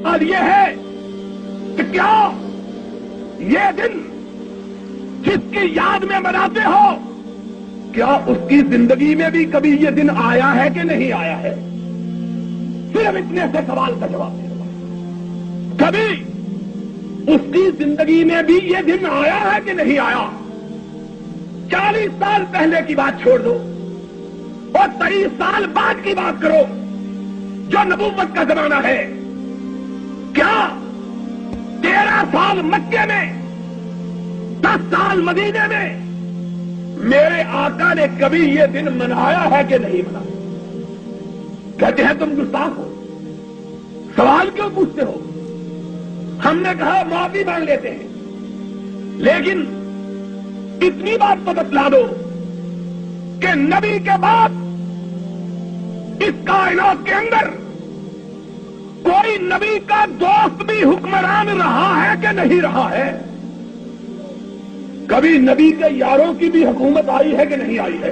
اور یہ ہے کہ کیا یہ دن جس کی یاد میں مناتے ہو، کیا اس کی زندگی میں بھی کبھی یہ دن آیا ہے کہ نہیں آیا ہے؟ صرف اتنے سے سوال کا جواب دے۔ کبھی اس کی زندگی میں بھی یہ دن آیا ہے کہ نہیں آیا؟ 40 سال پہلے کی بات چھوڑ دو اور 23 سال بعد کی بات کرو، جو نبوت کا زمانہ ہے۔ کیا 13 سال مکے میں، 10 سال مدینے میں میرے آقا نے کبھی یہ دن منایا ہے کہ نہیں منایا؟ کہتے ہیں تم گستاخ ہو، سوال کیوں پوچھتے ہو؟ ہم نے کہا معافی مانگ لیتے ہیں، لیکن اتنی بات تو بتلا دو کہ نبی کے بعد اس کائنات کے اندر کوئی نبی کا دوست بھی حکمران رہا ہے کہ نہیں رہا ہے؟ کبھی نبی کے یاروں کی بھی حکومت آئی ہے کہ نہیں آئی ہے؟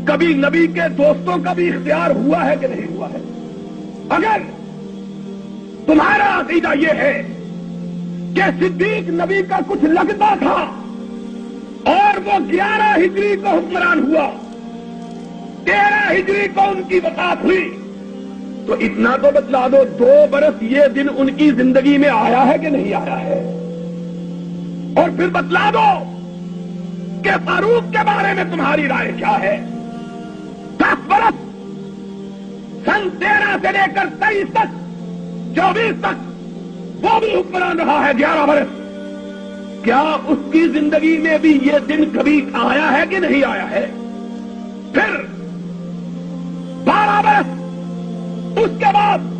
کبھی نبی کے دوستوں کا بھی اختیار ہوا ہے کہ نہیں ہوا ہے؟ اگر تمہارا عقیدہ یہ ہے کہ صدیق نبی کا کچھ لگتا تھا اور وہ 11 ہجری کو حکمران ہوا، 13 ہجری کو ان کی وفات ہوئی، تو اتنا تو بتلا دو 2 برس یہ دن ان کی زندگی میں آیا ہے کہ نہیں آیا ہے؟ اور پھر بتلا دو کہ فاروق کے بارے میں تمہاری رائے کیا ہے؟ 10 برس، سن 13 سے لے کر 23 تک، 24 تک وہ بھی حکمران رہا ہے 11 برس۔ کیا اس کی زندگی میں بھی یہ دن کبھی آیا ہے کہ نہیں آیا ہے؟ پھر 12 برس اس کے بعد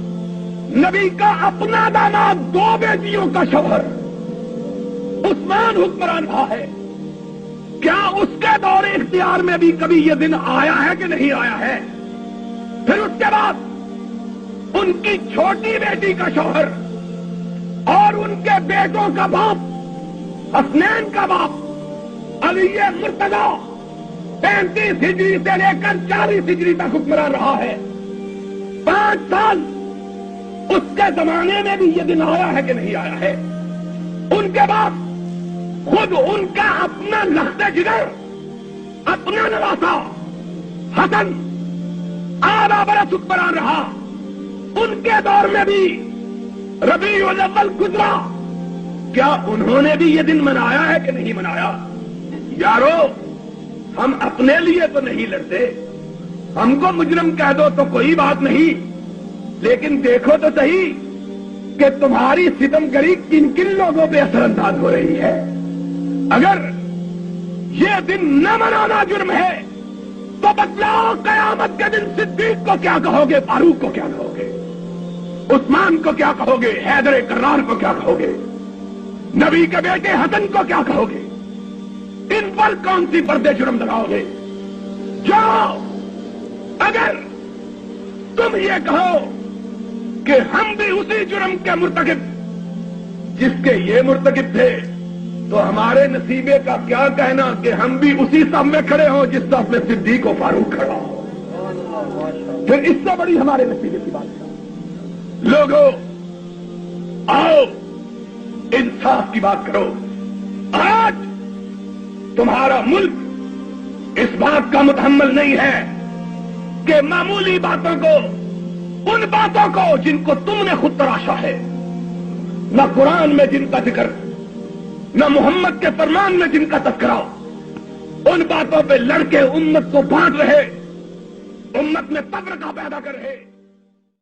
نبی کا اپنا داماد، 2 بیٹیوں کا شوہر عثمان حکمران رہا ہے۔ کیا اس کے دور اختیار میں بھی کبھی یہ دن آیا ہے کہ نہیں آیا ہے؟ پھر اس کے بعد ان کی چھوٹی بیٹی کا شوہر اور ان کے بیٹوں کا باپ، حسنین کا باپ علی مرتضی 35 ہجری سے لے کر 40 ہجری تک حکمران رہا ہے۔ 5 سال اس کے زمانے میں بھی یہ دن آیا ہے کہ نہیں آیا ہے؟ ان کے بعد خود ان کا اپنا لخت جگر، اپنا نواسا حسن 8 برس حکمران رہا، ان کے دور میں بھی ربیع الاول گزرا، کیا انہوں نے بھی یہ دن منایا ہے کہ نہیں منایا؟ یارو، ہم اپنے لیے تو نہیں لڑتے، ہم کو مجرم کہہ دو تو کوئی بات نہیں، لیکن دیکھو تو صحیح کہ تمہاری ستم گری کن کن لوگوں پہ اثر انداز ہو رہی ہے۔ اگر یہ دن نہ منانا جرم ہے تو بتلاؤ قیامت کے دن صدیق کو کیا کہو گے، فاروق کو کیا کہو گے، عثمان کو کیا کہو گے، حیدر کرار کو کیا کہو گے، نبی کے بیٹے حسن کو کیا کہو گے؟ ان پر کون سی پردے جرم لگاؤ گے؟ جاؤ، اگر تم یہ کہو کہ ہم بھی اسی جرم کے مرتکب جس کے یہ مرتکب تھے، تو ہمارے نصیبے کا کیا کہنا کہ ہم بھی اسی صف میں کھڑے ہوں جس صف میں صدیق و فاروق کھڑا ہو؟ پھر اس سے بڑی ہمارے نصیبے کی بات ہے۔ لوگوں، آؤ انصاف کی بات کرو۔ آج تمہارا ملک اس بات کا متحمل نہیں ہے کہ معمولی باتوں کو، ان باتوں کو جن کو تم نے خود تراشا ہے، نہ قرآن میں جن کا ذکر، نہ محمد کے فرمان میں جن کا تذکرہ، ان باتوں پہ لڑ کے امت کو بانٹ رہے، امت میں تفرقہ پیدا کر رہے۔